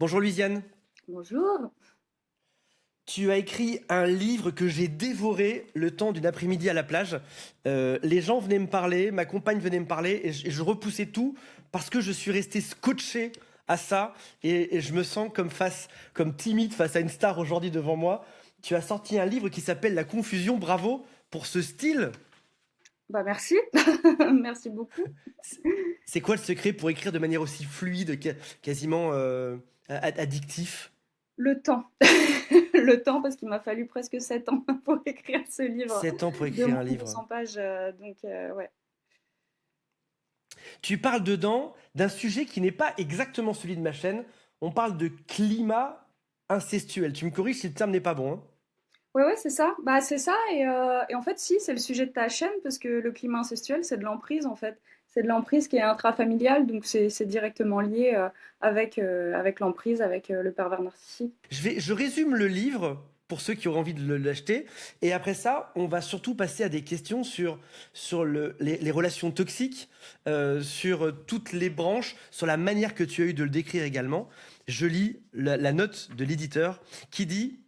Bonjour Louisiane, Bonjour. tu as écrit un livre que j'ai dévoré le temps d'une après-midi à la plage. Les gens venaient me parler, ma compagne venait me parler et je repoussais tout parce que je suis resté scotché à ça et je me sens comme timide face à une star aujourd'hui devant moi. Tu as sorti un livre qui s'appelle La Confusion, bravo pour ce style. Bah merci, merci beaucoup. C'est c'est quoi le secret pour écrire de manière aussi fluide, quasiment addictif? Le temps, le temps parce qu'il m'a fallu presque 7 ans pour écrire ce livre 7 ans pour de écrire moins un de livre. 200 pages, ouais. Tu parles dedans d'un sujet qui n'est pas exactement celui de ma chaîne. On parle de climat incestuel. Tu me corriges si le terme n'est pas bon, hein. Ouais, ouais, c'est ça. Bah, c'est ça et en fait, si, c'est le sujet de ta chaîne parce que le climat incestuel, c'est de l'emprise, en fait. C'est de l'emprise qui est intrafamiliale, donc c'est directement lié, avec l'emprise, avec, le pervers narcissique. Je résume le livre pour ceux qui auraient envie de l'acheter. Et après ça, on va surtout passer à des questions sur les relations toxiques, sur toutes les branches, sur la manière que tu as eu de le décrire également. Je lis la note de l'éditeur qui dit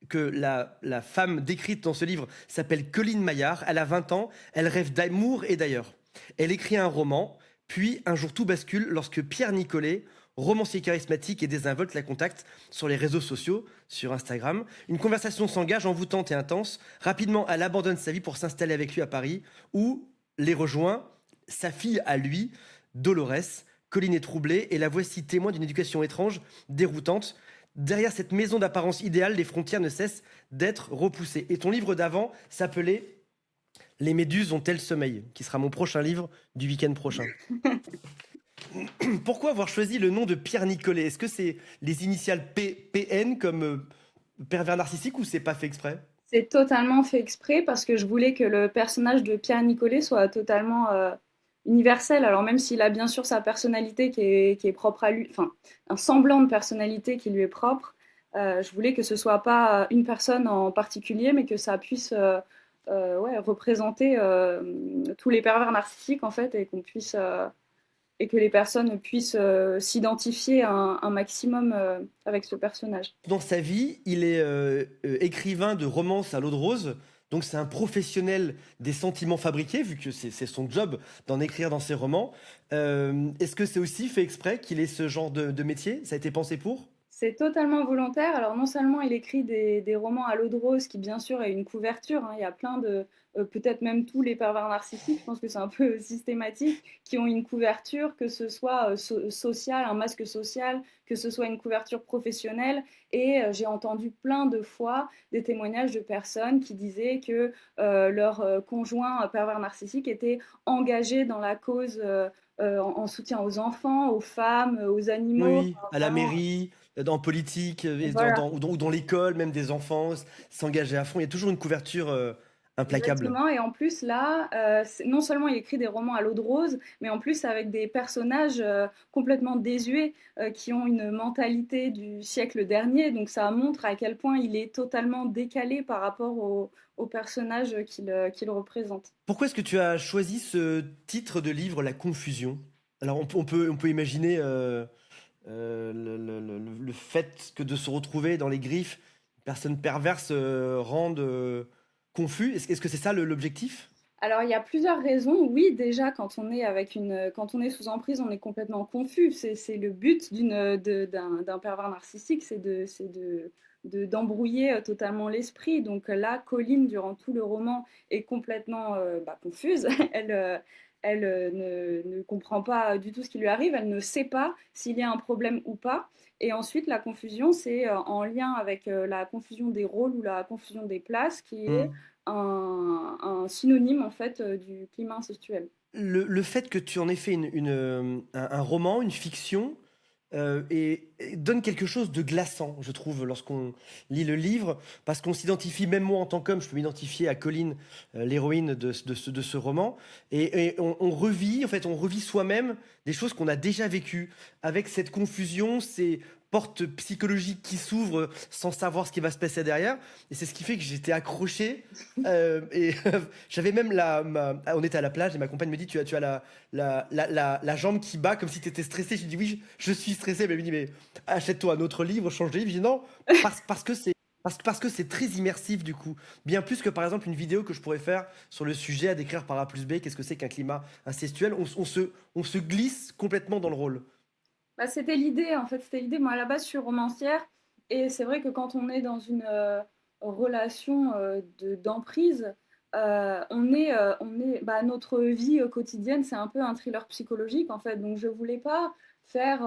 que la femme décrite dans ce livre s'appelle Colline Maillard. Elle a 20 ans, elle rêve d'amour et d'ailleurs. Elle écrit un roman, puis un jour tout bascule lorsque Pierre Nicolet, romancier charismatique et désinvolte, la contacte sur les réseaux sociaux, sur Instagram. Une conversation s'engage envoûtante et intense. Rapidement, elle abandonne sa vie pour s'installer avec lui à Paris, où les rejoint sa fille à lui, Dolores. Colline est troublée et la voici témoin d'une éducation étrange, déroutante. Derrière cette maison d'apparence idéale, les frontières ne cessent d'être repoussées. Et ton livre d'avant s'appelait Les méduses ont-elles sommeil, qui sera mon prochain livre du week-end prochain. Pourquoi avoir choisi le nom de Pierre Nicolet? Est-ce que c'est les initiales PN comme pervers narcissique ou c'est pas fait exprès? C'est totalement fait exprès parce que je voulais que le personnage de Pierre Nicolet soit totalement universel. Alors même s'il a bien sûr sa personnalité qui est propre à lui, enfin un semblant de personnalité qui lui est propre, je voulais que ce soit pas une personne en particulier, mais que ça puisse ouais, représenter tous les pervers narcissiques en fait et qu'on puisse et que les personnes puissent s'identifier un maximum avec ce personnage. Dans sa vie, il est écrivain de romances à l'eau de rose. Donc c'est un professionnel des sentiments fabriqués, vu que c'est son job d'en écrire dans ses romans. Est-ce que c'est aussi fait exprès qu'il ait ce genre de métier? Ça a été pensé pour? C'est totalement volontaire. Alors non seulement il écrit des romans à l'eau de rose qui bien sûr est une couverture, hein. Il y a plein de, peut-être même tous les pervers narcissiques, je pense que c'est un peu systématique, qui ont une couverture, que ce soit social, un masque social, que ce soit une couverture professionnelle. Et j'ai entendu plein de fois des témoignages de personnes qui disaient que leur conjoint pervers narcissique était engagé dans la cause en soutien aux enfants, aux femmes, aux animaux, Oui, enfin, à la vraiment. mairie, en politique, et Voilà. ou dans l'école, même des enfants, s'engager à fond. Il y a toujours une couverture implacable. Exactement. Et en plus, là, non seulement il écrit des romans à l'eau de rose, mais en plus avec des personnages complètement désuets qui ont une mentalité du siècle dernier. Donc ça montre à quel point il est totalement décalé par rapport aux personnages qu'il représente. Pourquoi est-ce que tu as choisi ce titre de livre, La Confusion? Alors on peut imaginer le fait que de se retrouver dans les griffes, une personne perverse rende confus. Est-ce que c'est ça l'objectif? Alors, il y a plusieurs raisons. Oui, déjà, quand on est sous emprise, on est complètement confus. C'est le but d'un pervers narcissique, d'embrouiller totalement l'esprit. Donc là, Colline, durant tout le roman, est complètement confuse. Elle ne comprend pas du tout ce qui lui arrive. Elle ne sait pas s'il y a un problème ou pas. Et ensuite, la confusion, c'est en lien avec la confusion des rôles ou la confusion des places, qui est Hmm. un synonyme en fait du climat incestuel. Le fait que tu en aies fait un roman, une fiction, et donne quelque chose de glaçant, je trouve, lorsqu'on lit le livre, parce qu'on s'identifie, même moi en tant qu'homme, je peux m'identifier à Colline, l'héroïne de ce roman, et on revit, en fait, on revit soi-même des choses qu'on a déjà vécues, avec cette confusion, c'est porte psychologique qui s'ouvre sans savoir ce qui va se passer derrière. Et c'est ce qui fait que j'étais accroché. Et j'avais même on était à la plage et ma compagne me dit, tu as la jambe qui bat comme si tu étais stressé. Je lui dis oui, je suis stressé. Mais elle me dit, mais achète-toi un autre livre, change de livre. Je dis non, parce que c'est très immersif du coup. Bien plus que par exemple une vidéo que je pourrais faire sur le sujet à décrire par A plus B, qu'est-ce que c'est qu'un climat incestuel. On se glisse complètement dans le rôle. Bah, c'était l'idée, en fait, c'était l'idée. Moi, à la base, je suis romancière, et c'est vrai que quand on est dans une relation d'emprise, bah, notre vie quotidienne, c'est un peu un thriller psychologique, en fait. Donc, je voulais pas faire,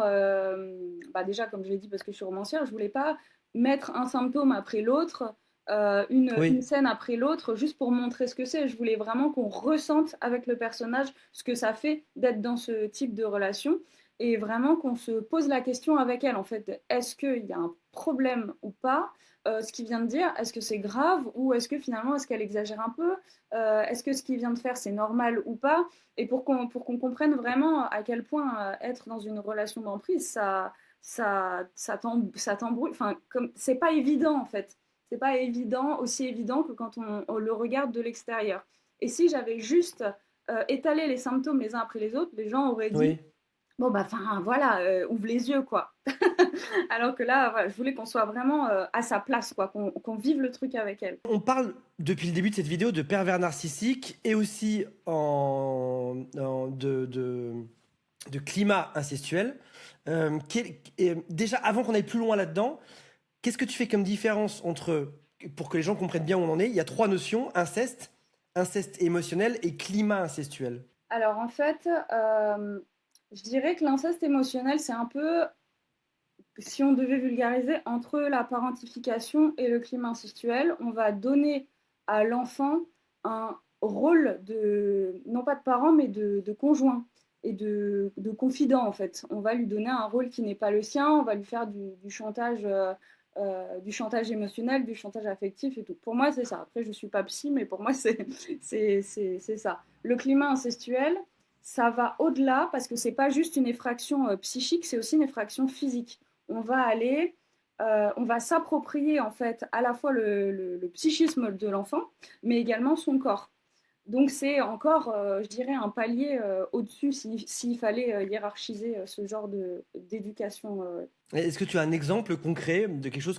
bah, déjà, comme je l'ai dit, parce que je suis romancière, je voulais pas mettre un symptôme après l'autre, une Oui, scène après l'autre, juste pour montrer ce que c'est. Je voulais vraiment qu'on ressente avec le personnage ce que ça fait d'être dans ce type de relation, et vraiment qu'on se pose la question avec elle, en fait, est-ce qu'il y a un problème ou pas, ce qu'il vient de dire, est-ce que c'est grave, ou est-ce que finalement, est-ce qu'elle exagère un peu, est-ce que ce qu'il vient de faire, c'est normal ou pas, et pour qu'on comprenne vraiment à quel point être dans une relation d'emprise, ça t'embrouille, enfin, comme, c'est pas évident, en fait, c'est pas évident, aussi évident que quand on le regarde de l'extérieur. Et si j'avais juste étalé les symptômes les uns après les autres, les gens auraient dit, oui. bon, bah, enfin, voilà, ouvre les yeux, quoi. Alors que là, voilà, je voulais qu'on soit vraiment à sa place, quoi, qu'on vive le truc avec elle. On parle depuis le début de cette vidéo de pervers narcissique et aussi de climat incestuel. Déjà, avant qu'on aille plus loin là-dedans, qu'est-ce que tu fais comme différence entre, pour que les gens comprennent bien où on en est, il y a trois notions, inceste, inceste émotionnel et climat incestuel. Alors, en fait, je dirais que l'inceste émotionnel, c'est un peu, si on devait vulgariser, entre la parentification et le climat incestuel. On va donner à l'enfant un rôle de, non pas de parent, mais de conjoint et de confident, en fait. On va lui donner un rôle qui n'est pas le sien, on va lui faire du chantage émotionnel, du chantage affectif et tout. Pour moi, c'est ça. Après, je ne suis pas psy, mais pour moi, c'est ça. Le climat incestuel, ça va au-delà parce que c'est pas juste une effraction psychique, c'est aussi une effraction physique. On va aller, on va s'approprier en fait à la fois le psychisme de l'enfant, mais également son corps. Donc c'est encore, je dirais, un palier au-dessus s'il fallait hiérarchiser ce genre d'éducation. Est-ce que tu as un exemple concret de quelque chose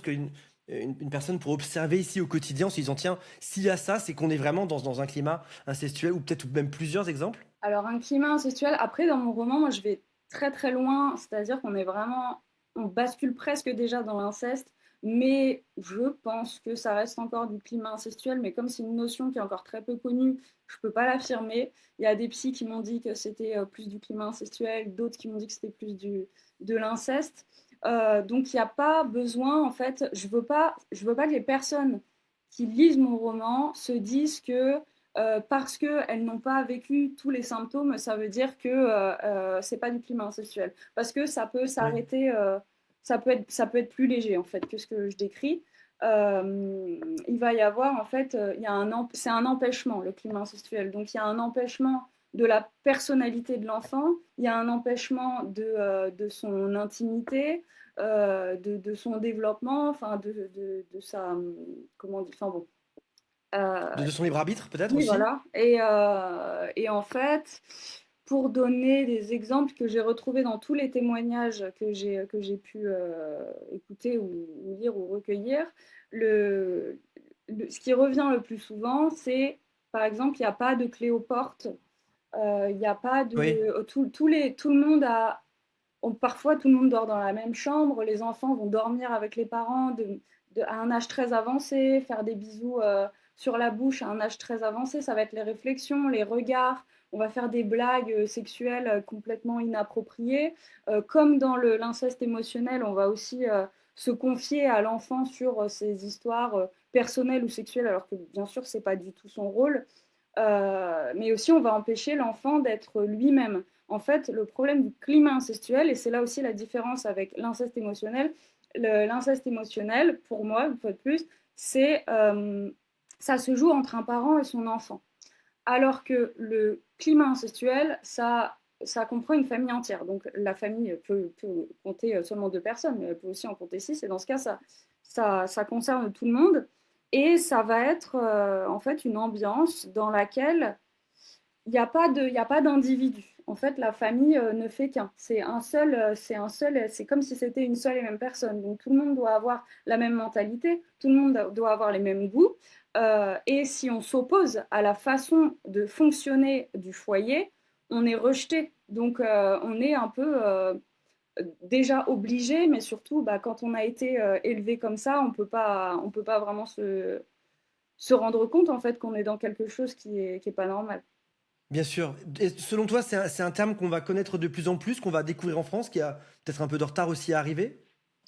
une personne pourrait observer ici au quotidien en se disant, tiens, s'il y a ça, c'est qu'on est vraiment dans un climat incestuel ou peut-être même plusieurs exemples? Alors un climat incestuel, après dans mon roman, moi je vais très très loin, c'est-à-dire qu'on est vraiment, on bascule presque déjà dans l'inceste, mais je pense que ça reste encore du climat incestuel, mais comme c'est une notion qui est encore très peu connue, je ne peux pas l'affirmer. Il y a des psys qui m'ont dit que c'était plus du climat incestuel, d'autres qui m'ont dit que c'était plus de l'inceste. Donc il n'y a pas besoin, en fait, je veux pas que les personnes qui lisent mon roman se disent que parce qu'elles n'ont pas vécu tous les symptômes, ça veut dire que c'est pas du climat incestuel. Parce que ça peut Oui. s'arrêter, ça peut être plus léger en fait que ce que je décris. Il va y avoir en fait, c'est un empêchement le climat incestuel. Donc il y a un empêchement de la personnalité de l'enfant, il y a un empêchement de son intimité, de son développement, enfin de sa, comment dire, enfin bon. Euh, De son libre arbitre, peut-être oui, aussi? voilà. Et en fait, pour donner des exemples que j'ai retrouvés dans tous les témoignages que j'ai pu écouter ou lire ou recueillir, ce qui revient le plus souvent, c'est, par exemple, il n'y a pas de clé aux portes, il n'y a pas Oui. de... Tout le monde a... Parfois, tout le monde dort dans la même chambre, les enfants vont dormir avec les parents à un âge très avancé, faire des bisous sur la bouche à un âge très avancé, ça va être les réflexions, les regards, on va faire des blagues sexuelles complètement inappropriées. Comme dans l'inceste émotionnel, on va aussi se confier à l'enfant sur ses histoires personnelles ou sexuelles, alors que bien sûr, c'est pas du tout son rôle. Mais aussi, on va empêcher l'enfant d'être lui-même. En fait, le problème du climat incestuel, et c'est là aussi la différence avec l'inceste émotionnel, l'inceste émotionnel, pour moi, une fois de plus, c'est ça se joue entre un parent et son enfant. Alors que le climat incestuel, ça ça comprend une famille entière. Donc la famille peut compter seulement 2 personnes, mais elle peut aussi en compter 6. Et dans ce cas, ça concerne tout le monde. Et ça va être en fait une ambiance dans laquelle il y a pas d'individu. En fait, la famille ne fait qu'un. C'est comme si c'était une seule et même personne. Donc tout le monde doit avoir la même mentalité, tout le monde doit avoir les mêmes goûts. Et si on s'oppose à la façon de fonctionner du foyer, on est rejeté. Donc on est un peu déjà obligé, mais surtout bah, quand on a été élevé comme ça, on peut pas vraiment se rendre compte en fait qu'on est dans quelque chose qui est pas normal. Bien sûr. Et selon toi, c'est un terme qu'on va connaître de plus en plus, qu'on va découvrir en France, qui a peut-être un peu de retard aussi à arriver?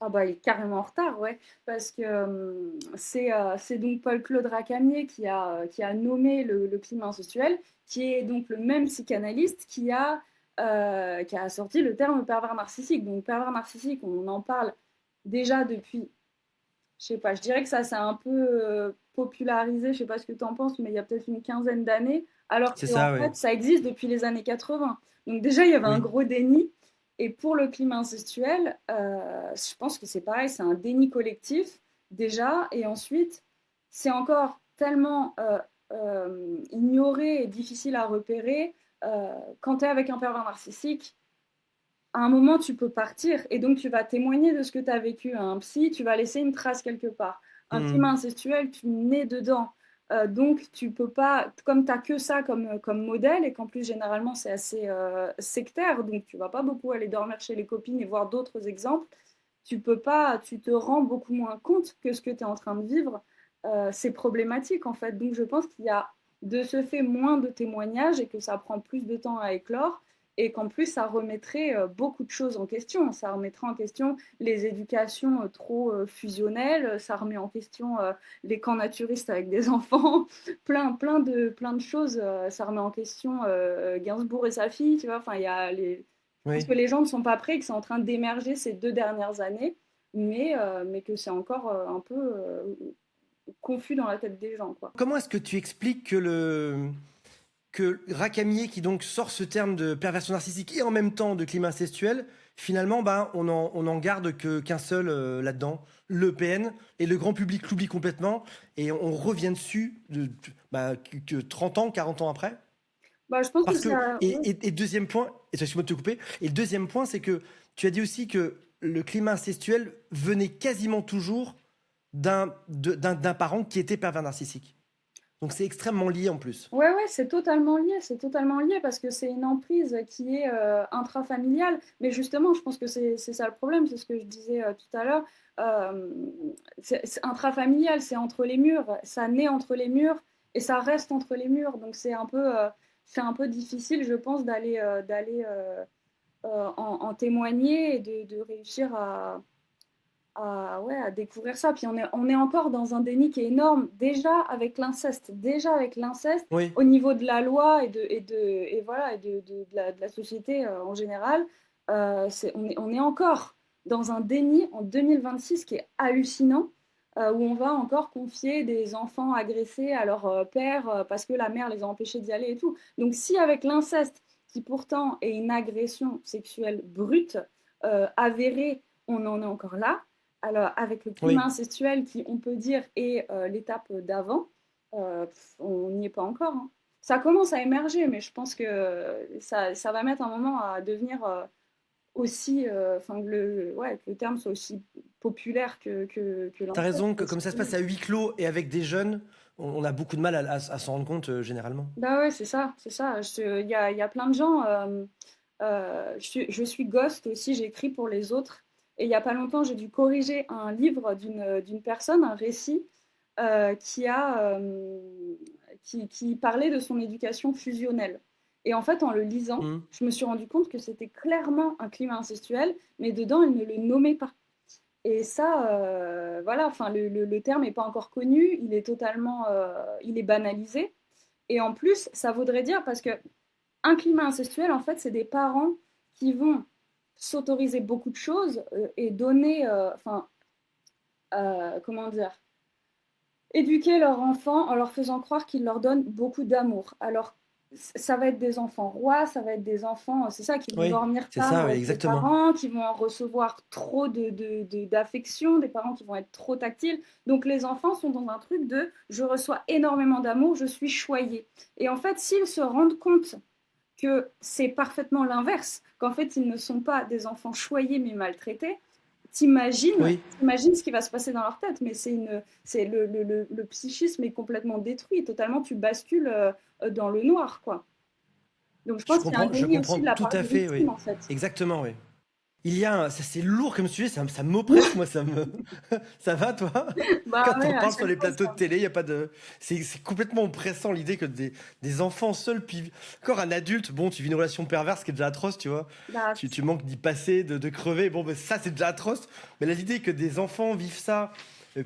Ah bah, il est carrément en retard, ouais, parce que c'est donc Paul-Claude Racamier qui a nommé le climat incestuel, qui est donc le même psychanalyste qui a sorti le terme pervers narcissique. Donc pervers narcissique, on en parle déjà depuis, je sais pas, je dirais que ça s'est un peu popularisé, je sais pas ce que tu en penses, mais il y a peut-être une quinzaine d'années, alors C'est qu'en ça, oui. fait, ça existe depuis les années 80. Donc déjà, il y avait un Oui. gros déni. Et pour le climat incestuel, je pense que c'est pareil, c'est un déni collectif déjà. Et ensuite, c'est encore tellement ignoré et difficile à repérer. Quand tu es avec un pervers narcissique, à un moment, tu peux partir et donc tu vas témoigner de ce que tu as vécu à un psy, tu vas laisser une trace quelque part. Un climat Hmm. incestuel, tu nais dedans. Donc tu peux pas, comme tu n'as que ça comme modèle et qu'en plus généralement c'est assez sectaire, donc tu vas pas beaucoup aller dormir chez les copines et voir d'autres exemples, tu peux pas, tu te rends beaucoup moins compte que ce que tu es en train de vivre, c'est problématique en fait. Donc je pense qu'il y a de ce fait moins de témoignages et que ça prend plus de temps à éclore et qu'en plus ça remettrait beaucoup de choses en question. Ça remettrait en question les éducations trop fusionnelles, ça remet en question les camps naturistes avec des enfants, plein de choses. Ça remet en question Gainsbourg et sa fille, tu vois. Enfin, il y a les... Je pense Oui. que les gens ne sont pas prêts, que c'est en train d'émerger ces 2 dernières années, mais que c'est encore un peu confus dans la tête des gens, quoi. Comment est-ce que tu expliques que Racamier, qui donc sort ce terme de perversion narcissique et en même temps de climat incestuel, finalement, ben, on en garde qu'un seul là-dedans, le PN, et le grand public l'oublie complètement, et on revient dessus bah, que 30 ans, 40 ans après? Bah, je pense que Parce que, ça... ouais. et deuxième point, et excuse-moi de te couper, et le deuxième point, c'est que tu as dit aussi que le climat incestuel venait quasiment toujours d'un parent qui était pervers narcissique. Donc c'est extrêmement lié en plus. Ouais, ouais, c'est totalement lié parce que c'est une emprise qui est intrafamiliale. Mais justement, je pense que c'est ça le problème, c'est ce que je disais tout à l'heure. Euh, c'est intrafamilial, c'est entre les murs, ça naît entre les murs et ça reste entre les murs. Donc c'est un peu difficile, je pense, en témoigner et de réussir ouais, à découvrir ça. Puis on est encore dans un déni qui est énorme, déjà avec l'inceste, Oui, au niveau de la loi et voilà, de la société en général, on est encore dans un déni en 2026 qui est hallucinant, où on va encore confier des enfants agressés à leur père parce que la mère les a empêchés d'y aller et tout. Donc si avec l'inceste, qui pourtant est une agression sexuelle brute, avérée, on en est encore là, alors, avec le climat oui. incestuel qui, on peut dire, est l'étape d'avant, on n'y est pas encore, hein. Ça commence à émerger, mais je pense que ça va mettre un moment à devenir aussi, enfin, ouais, que le terme soit aussi populaire que T'as l'inceste. raison, que Parce comme ça se que, passe à huis clos et avec des jeunes, on a beaucoup de mal à s'en rendre compte généralement. bah ouais, c'est ça, c'est ça. Il y a plein de gens. Je suis ghost aussi, j'écris pour les autres. Et il n'y a pas longtemps, j'ai dû corriger un livre d'une personne, un récit, qui qui parlait de son éducation fusionnelle. Et en fait, en le lisant, Hmm. je me suis rendu compte que c'était clairement un climat incestuel, mais dedans, elle ne le nommait pas. Et ça, voilà, enfin, le terme n'est pas encore connu, il est banalisé. Et en plus, ça voudrait dire, parce que un climat incestuel, en fait, c'est des parents qui vont s'autoriser beaucoup de choses et donner, enfin, comment dire, éduquer leur enfant en leur faisant croire qu'ils leur donnent beaucoup d'amour. Alors ça va être des enfants rois, ça va être des enfants, c'est ça, qui vont Oui, dormir c'est tard ça, oui, avec les exactement. parents, qui vont recevoir trop d'affection, des parents qui vont être trop tactiles. Donc les enfants sont dans un truc de je reçois énormément d'amour, je suis choyée. Et en fait, s'ils se rendent compte que c'est parfaitement l'inverse, qu'en fait ils ne sont pas des enfants choyés mais maltraités, Oui, t'imagines ce qui va se passer dans leur tête, mais c'est le psychisme est complètement détruit, totalement, tu bascules dans le noir, quoi. Donc je pense qu'il y a un je déni aussi comprends de la tout part à des fait, oui. victimes, en fait. Exactement, oui. Il y a ça c'est lourd comme sujet, ça m'oppresse, moi, ça va, toi? Bah Quand ouais, on à parle sur chaque les fois plateaux ça. de télé, il y a pas de, c'est complètement oppressant l'idée que des enfants seuls, puis encore un adulte, bon, tu vis une relation perverse qui est déjà atroce, tu vois. Bah, Tu manques d'y passer, de crever, bon, ben ça c'est déjà atroce. Mais là, l'idée que des enfants vivent ça,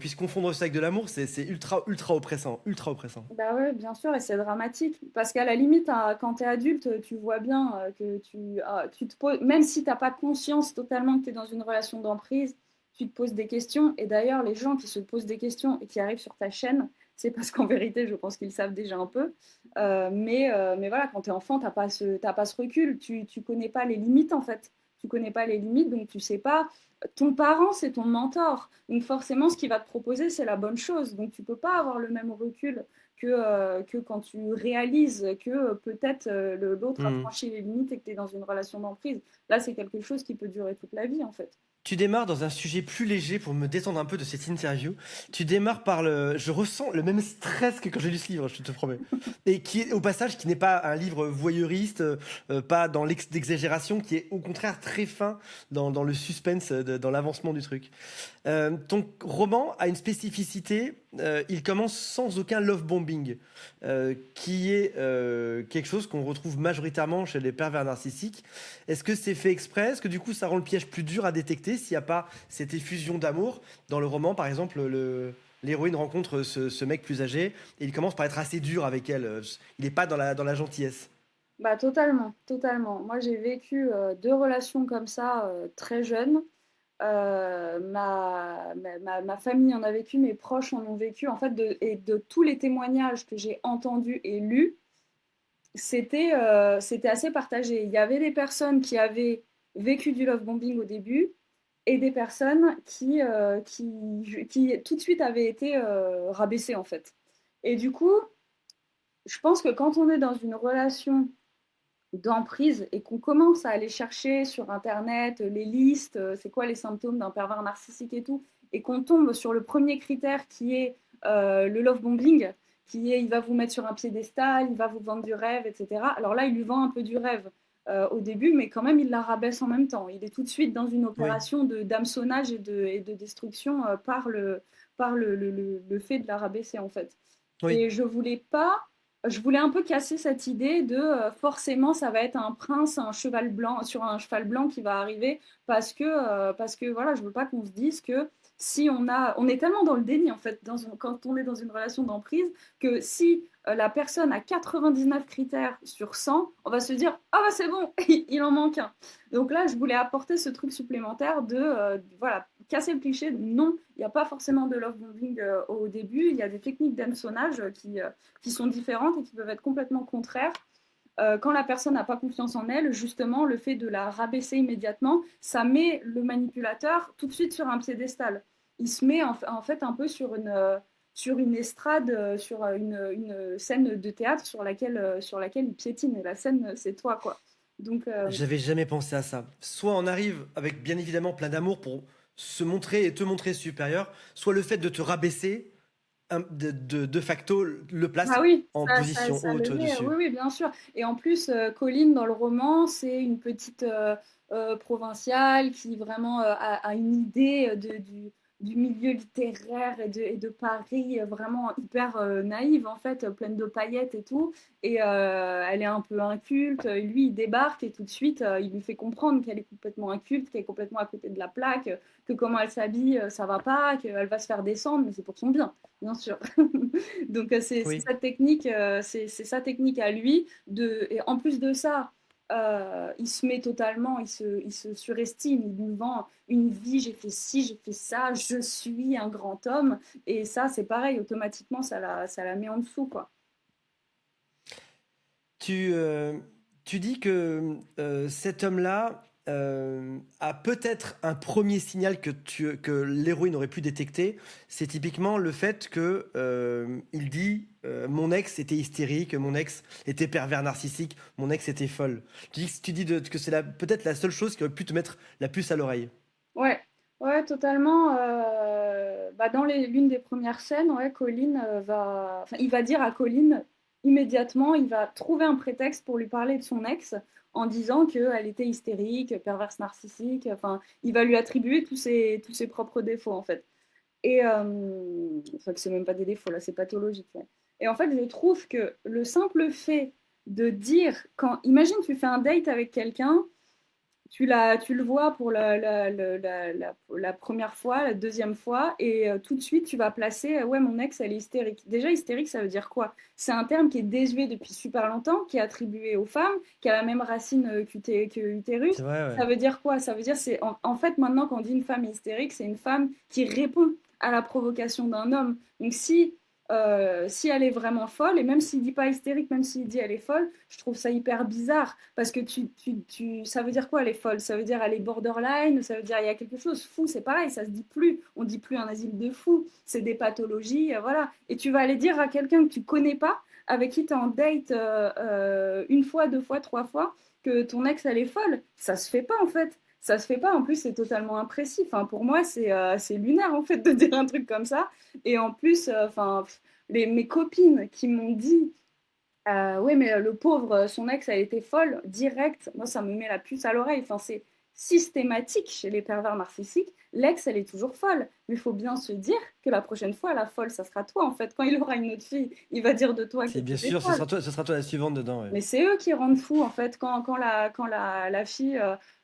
puissent confondre ça avec de l'amour, c'est ultra, ultra oppressant, ultra oppressant. bah ouais, bien sûr, et c'est dramatique. Parce qu'à la limite, hein, quand tu es adulte, tu vois bien que tu te poses, même si tu n'as pas conscience totalement que tu es dans une relation d'emprise, tu te poses des questions. Et d'ailleurs, les gens qui se posent des questions et qui arrivent sur ta chaîne, c'est parce qu'en vérité, je pense qu'ils savent déjà un peu. Mais voilà, quand tu es enfant, t'as pas ce recul. Tu connais pas les limites, en fait. Tu connais pas les limites, donc tu sais pas. Ton parent, c'est ton mentor. Donc forcément, ce qu'il va te proposer, c'est la bonne chose. Donc tu peux pas avoir le même recul que quand tu réalises que peut-être l'autre a Hmm. franchi les limites et que tu es dans une relation d'emprise. Là, c'est quelque chose qui peut durer toute la vie, en fait. Tu démarres dans un sujet plus léger pour me détendre un peu de cette interview. Tu démarres par je ressens le même stress que quand j'ai lu ce livre, je te promets. Et qui est, au passage, qui n'est pas un livre voyeuriste, pas dans l'exagération, qui est au contraire très fin dans le suspense, dans l'avancement du truc. Ton roman a une spécificité, il commence sans aucun love bombing, qui est quelque chose qu'on retrouve majoritairement chez les pervers narcissiques. Est-ce que c'est fait exprès? Est-ce que du coup ça rend le piège plus dur à détecter s'il n'y a pas cette effusion d'amour? Dans le roman, par exemple, l'héroïne rencontre ce mec plus âgé et il commence par être assez dur avec elle. Il n'est pas dans la gentillesse. Bah, totalement, totalement. Moi, j'ai vécu deux relations comme ça très jeune. Ma famille en a vécu, mes proches en ont vécu. En fait, et de tous les témoignages que j'ai entendus et lus, c'était assez partagé. Il y avait des personnes qui avaient vécu du love bombing au début et des personnes qui tout de suite avaient été rabaissées, en fait. Et du coup, je pense que quand on est dans une relation d'emprise et qu'on commence à aller chercher sur Internet les listes, c'est quoi les symptômes d'un pervers narcissique et tout, et qu'on tombe sur le premier critère qui est le love bombing, qui est il va vous mettre sur un piédestal, il va vous vendre du rêve, etc. Alors là, il lui vend un peu du rêve au début, mais quand même, il la rabaisse en même temps. Il est tout de suite dans une Oui, opération d'hameçonnage et de destruction par le fait de la rabaisser, en fait. oui, Et je voulais un peu casser cette idée de forcément ça va être un prince, un cheval blanc sur un cheval blanc qui va arriver parce que voilà, je veux pas qu'on se dise que si on est tellement dans le déni en fait quand on est dans une relation d'emprise que si la personne a 99 critères sur 100, on va se dire ah bah c'est bon, il en manque un. Donc là, je voulais apporter ce truc supplémentaire de voilà, casser le cliché. Non, il n'y a pas forcément de love bombing au début. Il y a des techniques d'hameçonnage qui sont différentes et qui peuvent être complètement contraires. Quand la personne n'a pas confiance en elle, justement, le fait de la rabaisser immédiatement, ça met le manipulateur tout de suite sur un piédestal. Il se met en fait un peu sur une estrade, sur une scène de théâtre sur laquelle il piétine. Et la scène, c'est toi, quoi. Donc, j'avais jamais pensé à ça. Soit on arrive avec bien évidemment plein d'amour pour se montrer et te montrer supérieur, soit le fait de te rabaisser de facto le ah place oui, en position ça le haute met, oui, dessus. oui, bien sûr. Et en plus, Colline, dans le roman, c'est une petite provinciale qui vraiment a une idée du milieu littéraire et de Paris vraiment hyper naïve, en fait, pleine de paillettes et tout. Et elle est un peu inculte. Lui, il débarque et tout de suite, il lui fait comprendre qu'elle est complètement inculte, qu'elle est complètement à côté de la plaque, que comment elle s'habille, ça va pas, qu'elle va se faire descendre, mais c'est pour son bien sûr. Donc c'est Oui. sa technique, c'est sa technique à lui. Et en plus de ça, il se met totalement, il se surestime, il lui vend une vie, j'ai fait ci, j'ai fait ça, je suis un grand homme. Et ça, c'est pareil, automatiquement, ça la met en dessous, quoi. Tu, tu dis que cet homme-là a peut-être un premier signal que l'héroïne aurait pu détecter. C'est typiquement le fait que il dit mon ex était hystérique, mon ex était pervers narcissique, mon ex était folle. Que c'est peut-être la seule chose qui aurait pu te mettre la puce à l'oreille. Ouais, ouais, totalement. Bah, dans l'une des premières scènes, ouais, Colin enfin, il va dire à Colin immédiatement, il va trouver un prétexte pour lui parler de son ex en disant qu'elle était hystérique, perverse narcissique. Enfin, il va lui attribuer tous ses propres défauts en fait. Et enfin, que c'est même pas des défauts là, c'est pathologique. Ouais. Et en fait, je trouve que le simple fait de dire quand, imagine, tu fais un date avec quelqu'un, tu le vois pour la première fois, la deuxième fois, et tout de suite, tu vas placer ouais, mon ex, elle est hystérique. Déjà, hystérique, ça veut dire quoi? C'est un terme qui est désuet depuis super longtemps, qui est attribué aux femmes, qui a la même racine que C'est utérus. vrai, ouais. Ça veut dire quoi? Ça veut dire, en fait, maintenant, quand on dit une femme hystérique, c'est une femme qui répond à la provocation d'un homme. Donc, si elle est vraiment folle, et même s'il dit pas hystérique, même s'il dit elle est folle, je trouve ça hyper bizarre parce que ça veut dire quoi elle est folle? Ça veut dire elle est borderline, ça veut dire il y a quelque chose. Fou, c'est pareil, ça se dit plus. On dit plus un asile de fous, c'est des pathologies, voilà. Et tu vas aller dire à quelqu'un que tu connais pas, avec qui tu es en date une fois, deux fois, trois fois, que ton ex elle est folle. Ça se fait pas en fait. Ça se fait pas. En plus, c'est totalement imprécis. Enfin, pour moi, c'est lunaire en fait de dire un truc comme ça. Et en plus, enfin, mes copines qui m'ont dit oui, mais le pauvre, son ex, elle était folle, direct. Moi, ça me met la puce à l'oreille. Enfin, c'est systématique chez les pervers narcissiques. L'ex, elle est toujours folle. Mais il faut bien se dire que la prochaine fois, la folle, ça sera toi. En fait, quand il aura une autre fille, il va dire de toi C'est qu'elle bien est sûr, folle. ce sera toi la suivante dedans, ouais. Mais c'est eux qui rendent fous, en fait, quand la fille,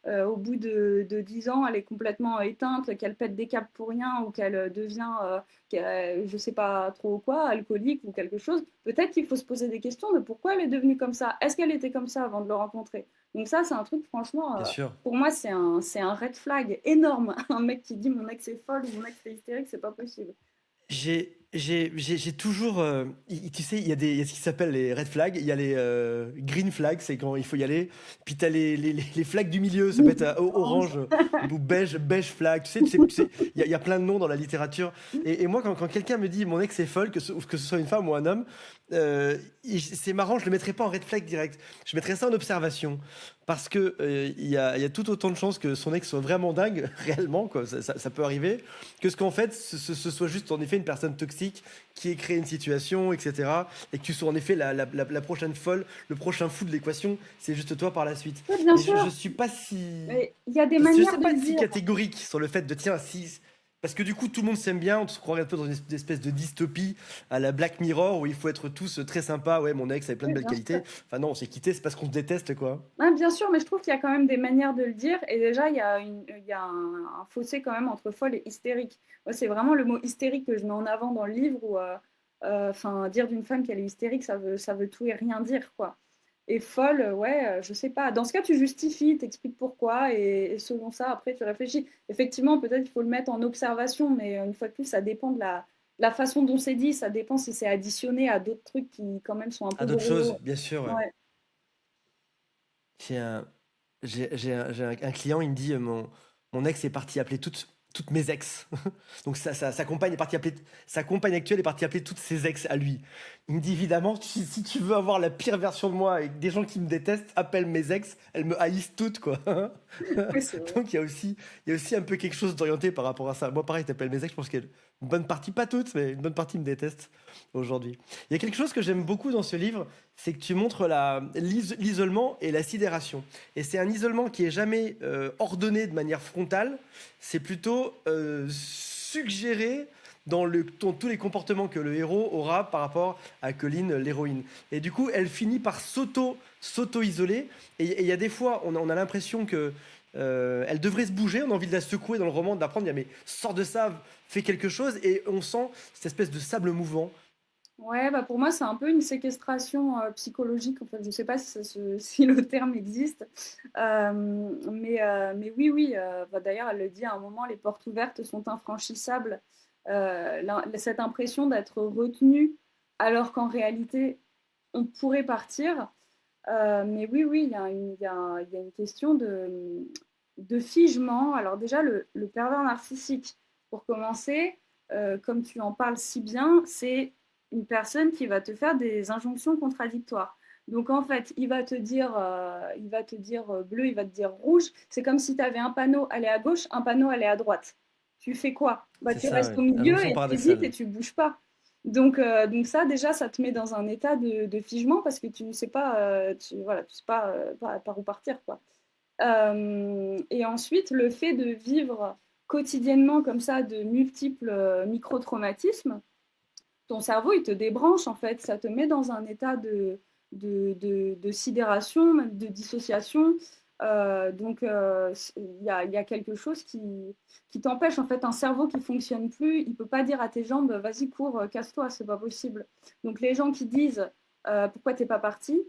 au bout de 10 ans, elle est complètement éteinte, qu'elle pète des câbles pour rien, ou qu'elle devient, je sais pas trop quoi, alcoolique ou quelque chose, peut-être qu'il faut se poser des questions de pourquoi elle est devenue comme ça. Est-ce qu'elle était comme ça avant de le rencontrer? Donc ça, c'est un truc, franchement, Bien sûr. pour moi, c'est un red flag énorme. Un mec qui dit mon ex est folle ou mon ex est hystérique, c'est pas possible. J'ai toujours, tu sais, il y a ce qui s'appelle les red flags, il y a les green flags, c'est quand il faut y aller. Puis t'as les flags du milieu, ça peut être orange ou beige flag. Tu sais, il y a plein de noms dans la littérature. Et moi, quand quelqu'un me dit mon ex est folle, que ce soit une femme ou un homme, c'est marrant, je le mettrais pas en red flag direct. Je mettrais ça en observation. Parce que il y a tout autant de chances que son ex soit vraiment dingue, réellement, quoi, ça peut arriver, que ce qu'en fait, ce soit juste en effet une personne toxique qui ait créé une situation, etc. Et que tu sois en effet la prochaine folle, le prochain fou de l'équation, c'est juste toi par la suite. Oui, bien Mais je sûr, suis pas si. mais il y a des Je manières sais de pas le si dire. catégorique sur le fait de tiens, si. Parce que du coup, tout le monde s'aime bien, on se croirait un peu dans une espèce de dystopie à la Black Mirror où il faut être tous très sympas. Ouais, mon ex avait plein de Oui, belles bien sûr. qualités. Enfin, non, on s'est quitté, c'est parce qu'on se déteste, quoi. Ah, bien sûr, mais je trouve qu'il y a quand même des manières de le dire. Et déjà, il y a un fossé quand même entre folle et hystérique. Moi, c'est vraiment le mot hystérique que je mets en avant dans le livre où, enfin, dire d'une femme qu'elle est hystérique, ça veut tout et rien dire, quoi. Et folle, ouais, je sais pas. Dans ce cas, tu justifies, t'expliques pourquoi, et selon ça, après, tu réfléchis. Effectivement, peut-être qu'il faut le mettre en observation, mais une fois de plus, ça dépend de la façon dont c'est dit. Ça dépend si c'est additionné à d'autres trucs qui, quand même, sont un À peu d'autres gros. choses, bien sûr, ouais. Ouais. J'ai un, un client, il me dit mon ex est parti appeler toutes mes ex. Donc sa compagne est partie appeler sa compagne actuelle est partie appeler toutes ses ex à lui. Il me dit évidemment si tu veux avoir la pire version de moi et des gens qui me détestent, appelle mes ex, elles me haïssent toutes quoi. Oui, c'est vrai. Donc il y a aussi un peu quelque chose d'orienté par rapport à ça. Moi pareil, t'appelles mes ex, je pense qu'une bonne partie, pas toutes, mais une bonne partie me déteste aujourd'hui. Il y a quelque chose que j'aime beaucoup dans ce livre, c'est que tu montres l'isolement et la sidération. Et c'est un isolement qui est jamais ordonné de manière frontale, c'est plutôt suggéré dans tous les comportements que le héros aura par rapport à Colleen, l'héroïne. Et du coup, elle finit par s'auto-isoler. Et il y a des fois, on a l'impression que elle devrait se bouger, on a envie de la secouer dans le roman, d'apprendre, mais sors de ça, fais quelque chose, et on sent cette espèce de sable mouvant. Ouais, bah pour moi, c'est un peu une séquestration psychologique. En fait, je sais pas si, si le terme existe. Mais oui, oui. Bah, d'ailleurs, elle le dit à un moment, les portes ouvertes sont infranchissables. Cette impression d'être retenu alors qu'en réalité, on pourrait partir. Mais oui, oui, il y a une question de figement. Alors déjà, le pervers narcissique, pour commencer, comme tu en parles si bien, c'est une personne qui va te faire des injonctions contradictoires. Donc en fait, il va te dire bleu, il va te dire rouge. C'est comme si tu avais un panneau aller à gauche, un panneau aller à droite. Tu fais quoi? Bah, C'est tu ça, restes ouais. au milieu Injonction et tu hésites paradoxale. et tu bouges pas. Donc ça, déjà, ça te met dans un état de figement parce que tu ne sais pas, voilà, tu sais pas par où partir, quoi. Et ensuite, le fait de vivre quotidiennement comme ça de multiples micro-traumatismes, ton cerveau, il te débranche en fait, ça te met dans un état de sidération, même de dissociation. Il y a quelque chose qui t'empêche, en fait, un cerveau qui fonctionne plus, il peut pas dire à tes jambes, vas-y, cours, casse-toi, c'est pas possible. Donc les gens qui disent, pourquoi t'es pas parti?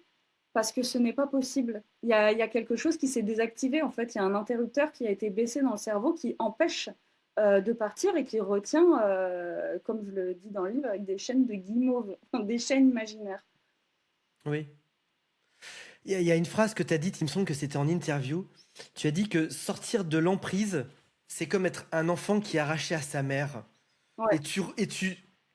Parce que ce n'est pas possible. Il y a quelque chose qui s'est désactivé, en fait, il y a un interrupteur qui a été baissé dans le cerveau qui empêche de partir et qui retient, comme je le dis dans le livre, avec des chaînes de guimauve, enfin, des chaînes imaginaires. Oui. Il y a une phrase que tu as dite, il me semble que c'était en interview. Tu as dit que sortir de l'emprise, c'est comme être un enfant qui est arraché à sa mère. Ouais,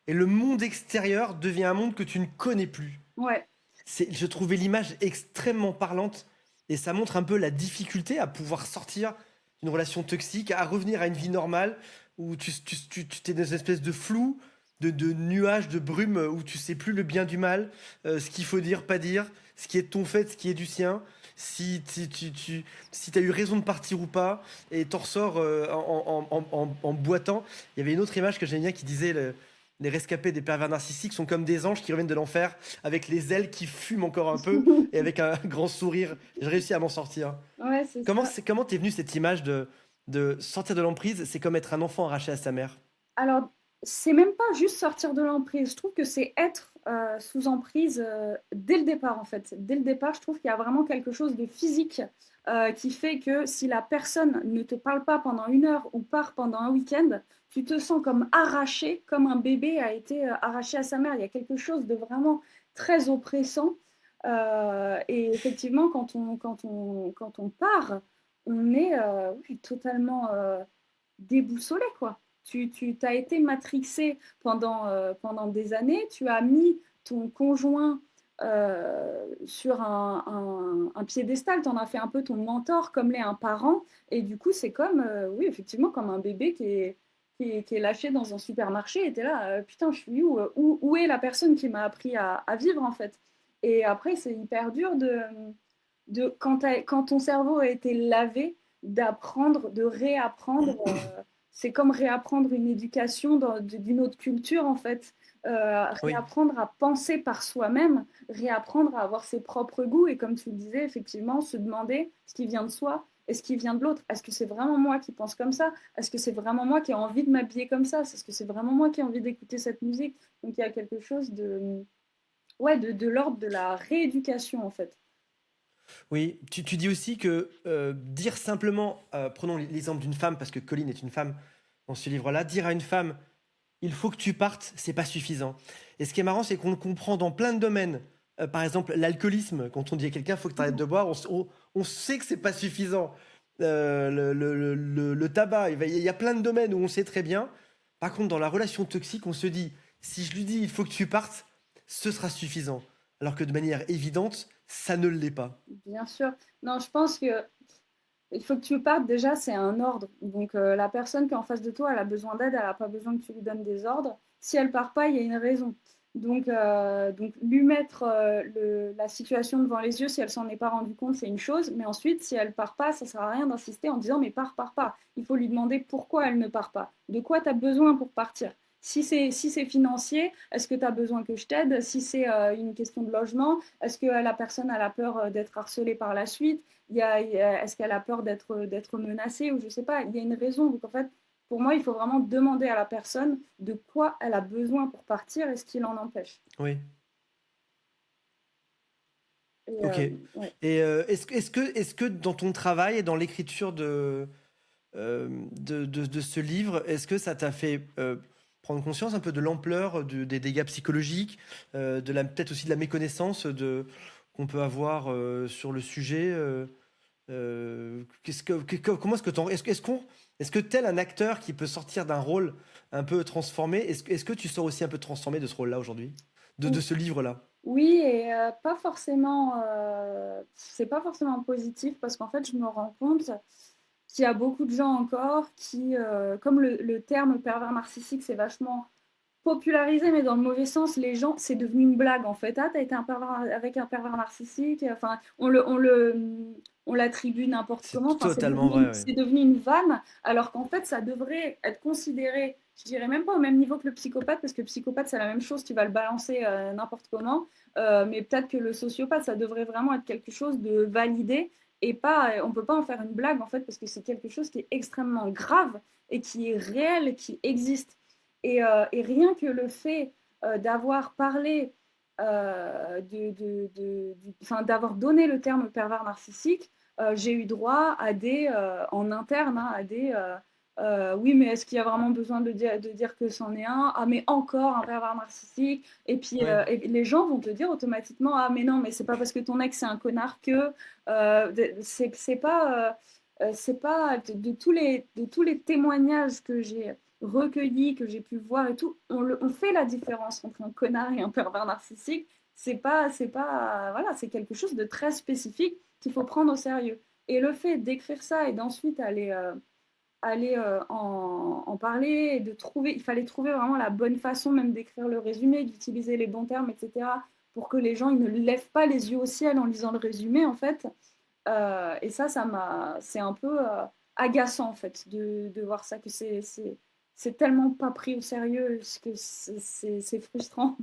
Et le monde extérieur devient un monde que tu ne connais plus. ouais, Je trouvais l'image extrêmement parlante et ça montre un peu la difficulté à pouvoir sortir d'une relation toxique, à revenir à une vie normale où tu es dans une espèce de flou, de nuages, de brume où tu sais plus le bien du mal, ce qu'il faut dire, pas dire, ce qui est de ton fait, ce qui est du sien, si tu as eu raison de partir ou pas, et t'en ressors en boitant. Il y avait une autre image que j'aime bien qui disait les rescapés des pervers narcissiques sont comme des anges qui reviennent de l'enfer avec les ailes qui fument encore un peu et avec un grand sourire. J'ai réussi à m'en sortir. ouais, c'est ça. Comment t'es venue cette image de sortir de l'emprise? C'est comme être un enfant arraché à sa mère. Alors, c'est même pas juste sortir de l'emprise. Je trouve que c'est être sous emprise dès le départ, en fait. Dès le départ, je trouve qu'il y a vraiment quelque chose de physique qui fait que si la personne ne te parle pas pendant une heure ou part pendant un week-end, tu te sens comme arraché, comme un bébé a été arraché à sa mère. Il y a quelque chose de vraiment très oppressant. Et effectivement, quand on part, on est oui, totalement déboussolé, quoi. Tu t'as été matrixé pendant des années, tu as mis ton conjoint sur un piédestal, tu en as fait un peu ton mentor, comme l'est un parent, et du coup, c'est comme, oui, effectivement, comme un bébé qui est lâché dans un supermarché, et t'es là, putain, je suis où est la personne qui m'a appris à vivre, en fait? Et après, c'est hyper dur quand ton cerveau a été lavé, d'apprendre, de réapprendre. C'est comme réapprendre une éducation d'une autre culture, en fait. Oui, Réapprendre à penser par soi-même, réapprendre à avoir ses propres goûts. Et comme tu le disais, effectivement, se demander ce qui vient de soi et ce qui vient de l'autre. Est-ce que c'est vraiment moi qui pense comme ça? Est-ce que c'est vraiment moi qui ai envie de m'habiller comme ça? Est-ce que c'est vraiment moi qui ai envie d'écouter cette musique? Donc il y a quelque chose ouais, de l'ordre de la rééducation, en fait. oui. Tu dis aussi que dire simplement, prenons l'exemple d'une femme, parce que Colline est une femme dans ce livre-là, dire à une femme, il faut que tu partes, c'est pas suffisant. Et ce qui est marrant, c'est qu'on le comprend dans plein de domaines. Par exemple, l'alcoolisme, quand on dit à quelqu'un, il faut que tu arrêtes de boire, on sait que c'est pas suffisant. Le tabac, il y a plein de domaines où on sait très bien. Par contre, dans la relation toxique, on se dit, si je lui dis, il faut que tu partes, ce sera suffisant. Alors que de manière évidente, ça ne l'est pas. Bien sûr. Non, je pense que il faut que tu partes déjà, c'est un ordre. Donc la personne qui est en face de toi, elle a besoin d'aide, elle n'a pas besoin que tu lui donnes des ordres. Si elle part pas, il y a une raison. Donc lui mettre la situation devant les yeux, si elle s'en est pas rendue compte, c'est une chose. Mais ensuite, si elle part pas, ça sert à rien d'insister en disant mais pars pas. Il faut lui demander pourquoi elle ne part pas. De quoi tu as besoin pour partir? Si c'est financier, est-ce que tu as besoin que je t'aide? Si c'est une question de logement, est-ce que la personne a la peur d'être harcelée par la suite? Est-ce qu'elle a peur d'être menacée ou je sais pas, il y a une raison. Donc en fait, pour moi, il faut vraiment demander à la personne de quoi elle a besoin pour partir et ce qui l'en empêche. Oui, Et, ok. ouais. Et est-ce que dans ton travail et dans l'écriture de ce livre, est-ce que ça t'a fait prendre conscience un peu de l'ampleur des dégâts psychologiques, peut-être aussi de la méconnaissance qu'on peut avoir sur le sujet. Comment est-ce que est-ce que tel un acteur qui peut sortir d'un rôle un peu transformé, est-ce que tu sors aussi un peu transformé de ce rôle-là aujourd'hui, de ce livre-là? Oui, et pas forcément, c'est pas forcément positif parce qu'en fait, je me rends compte qu'il y a beaucoup de gens encore qui, comme le terme pervers narcissique, c'est vachement popularisé, mais dans le mauvais sens, les gens, c'est devenu une blague en fait. Ah, t'as été un pervers avec un pervers narcissique. Enfin, on l'attribue n'importe comment. C'est Enfin, totalement vrai, ouais. c'est devenu une vanne, alors qu'en fait, ça devrait être considéré. Je dirais même pas au même niveau que le psychopathe, parce que le psychopathe, c'est la même chose, tu vas le balancer n'importe comment. Mais peut-être que le sociopathe, ça devrait vraiment être quelque chose de validé et pas, on peut pas en faire une blague en fait, parce que c'est quelque chose qui est extrêmement grave et qui est réel, qui existe. Et rien que le fait d'avoir parlé, enfin, d'avoir donné le terme pervers narcissique, j'ai eu droit à en interne, hein, à oui, mais est-ce qu'il y a vraiment besoin de dire que c'en est un? Ah, mais encore un pervers narcissique. Et puis, Oui. et les gens vont te dire automatiquement, ah, mais non, mais c'est pas parce que ton ex c'est un connard que c'est pas de tous les témoignages que j'ai recueillis, que j'ai pu voir et tout, on fait la différence entre un connard et un pervers narcissique. Voilà, c'est quelque chose de très spécifique qu'il faut prendre au sérieux. Et le fait d'écrire ça et d'ensuite aller en parler et de trouver, il fallait trouver vraiment la bonne façon même d'écrire le résumé, d'utiliser les bons termes, etc., pour que les gens ils ne lèvent pas les yeux au ciel en lisant le résumé, en fait. Et c'est un peu agaçant, en fait, de voir ça, que c'est tellement pas pris au sérieux, que c'est frustrant.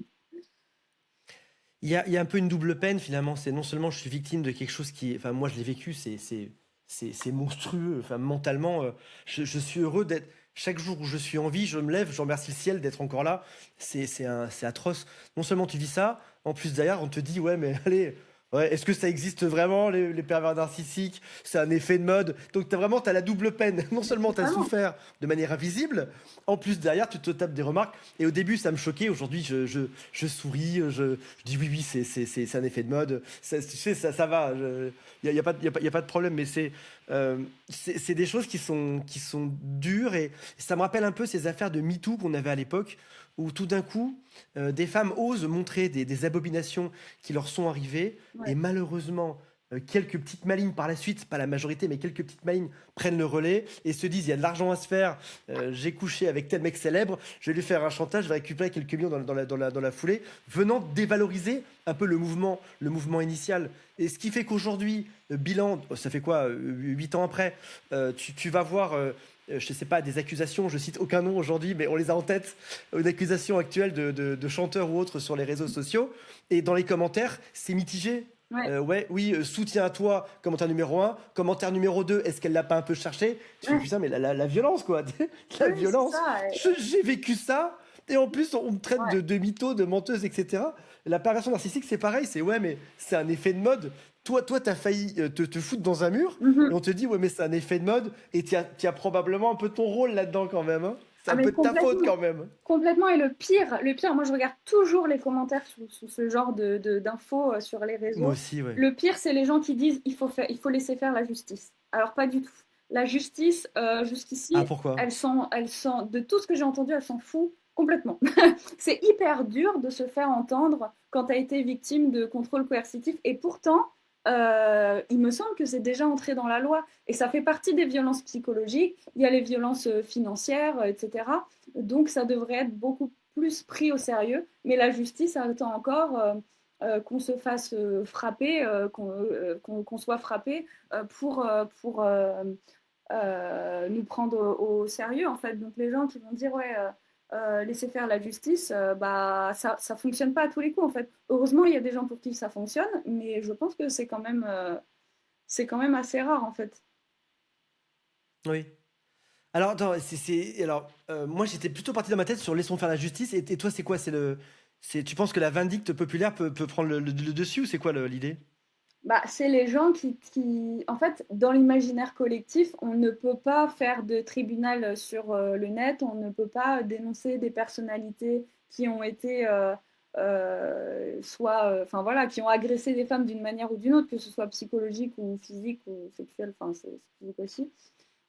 Il y a un peu une double peine finalement. C'est non seulement je suis victime de quelque chose qui, enfin moi je l'ai vécu, c'est monstrueux. Enfin mentalement, je suis heureux d'être. Chaque jour où je suis en vie, je me lève, je remercie le ciel d'être encore là. C'est atroce. Non seulement tu vis ça, en plus derrière on te dit ouais mais allez, ouais, est-ce que ça existe vraiment les pervers narcissiques? C'est un effet de mode. Donc t'as la double peine. Non seulement t'as Vraiment. souffert de manière invisible, en plus derrière tu te tapes des remarques. Et au début ça me choquait. Aujourd'hui je souris, je dis oui, oui, c'est un effet de mode. Ça, tu sais, ça va. Y a pas, y a pas de problème. Mais c'est des choses qui sont dures. Et ça me rappelle un peu ces affaires de MeToo qu'on avait à l'époque, où tout d'un coup, des femmes osent montrer des abominations qui leur sont arrivées. Et Ouais. malheureusement, quelques petites malines par la suite, pas la majorité, mais quelques petites malines prennent le relais et se disent il y a de l'argent à se faire, j'ai couché avec tel mec célèbre, je vais lui faire un chantage, je vais récupérer quelques millions dans la foulée, venant dévaloriser un peu le mouvement initial. Et ce qui fait qu'aujourd'hui, bilan, ça fait quoi, 8 ans après, tu vas voir, je sais pas, des accusations, je cite aucun nom aujourd'hui, mais on les a en tête, une accusation actuelle de chanteurs ou autres sur les réseaux sociaux, et dans les commentaires, c'est mitigé. Ouais. Ouais, oui, soutien à toi, commentaire numéro un. Commentaire numéro 2, est-ce qu'elle l'a pas un peu cherché? Tu fais Ouais. putain, mais la violence, quoi. La Oui, c'est violence. ça. J'ai vécu ça, et en plus, on me traite Ouais. de mytho, de menteuse, etc. La perversion narcissique, c'est pareil, c'est ouais, mais c'est un effet de mode. Toi, t'as failli te foutre dans un mur, et Mhm. on te dit, ouais, mais c'est un effet de mode, et t'y as probablement un peu ton rôle là-dedans quand même, hein. C'est Ah, un mais peu de ta faute complètement. quand même. Complètement. Et le pire, moi je regarde toujours les commentaires sous ce genre d'infos sur les Moi réseaux. aussi, ouais. Le pire, c'est les gens qui disent il faut laisser faire la justice. Alors pas du tout. La justice, Ah, jusqu'ici, pourquoi? de tout ce que j'ai entendu, elle s'en fout complètement. C'est hyper dur de se faire entendre quand tu as été victime de contrôle coercitif. Et pourtant, il me semble que c'est déjà entré dans la loi. Et ça fait partie des violences psychologiques. Il y a les violences financières, etc. Donc ça devrait être beaucoup plus pris au sérieux. Mais la justice attend encore qu'on se fasse frapper, qu'on soit frappé pour nous prendre au sérieux, en fait. Donc les gens qui vont dire, ouais, laisser faire la justice, bah, ça fonctionne pas à tous les coups, en fait. Heureusement, il y a des gens pour qui ça fonctionne, mais je pense que c'est quand même assez rare, en fait. Oui. Alors, attends, alors, moi j'étais plutôt parti dans ma tête sur laissons faire la justice. Et toi, c'est quoi? Tu penses que la vindicte populaire peut prendre le dessus ou c'est quoi l'idée? Bah, c'est les gens en fait, dans l'imaginaire collectif, on ne peut pas faire de tribunal sur le net, on ne peut pas dénoncer des personnalités qui ont été enfin voilà, qui ont agressé des femmes d'une manière ou d'une autre, que ce soit psychologique ou physique ou sexuelle, enfin c'est physique aussi,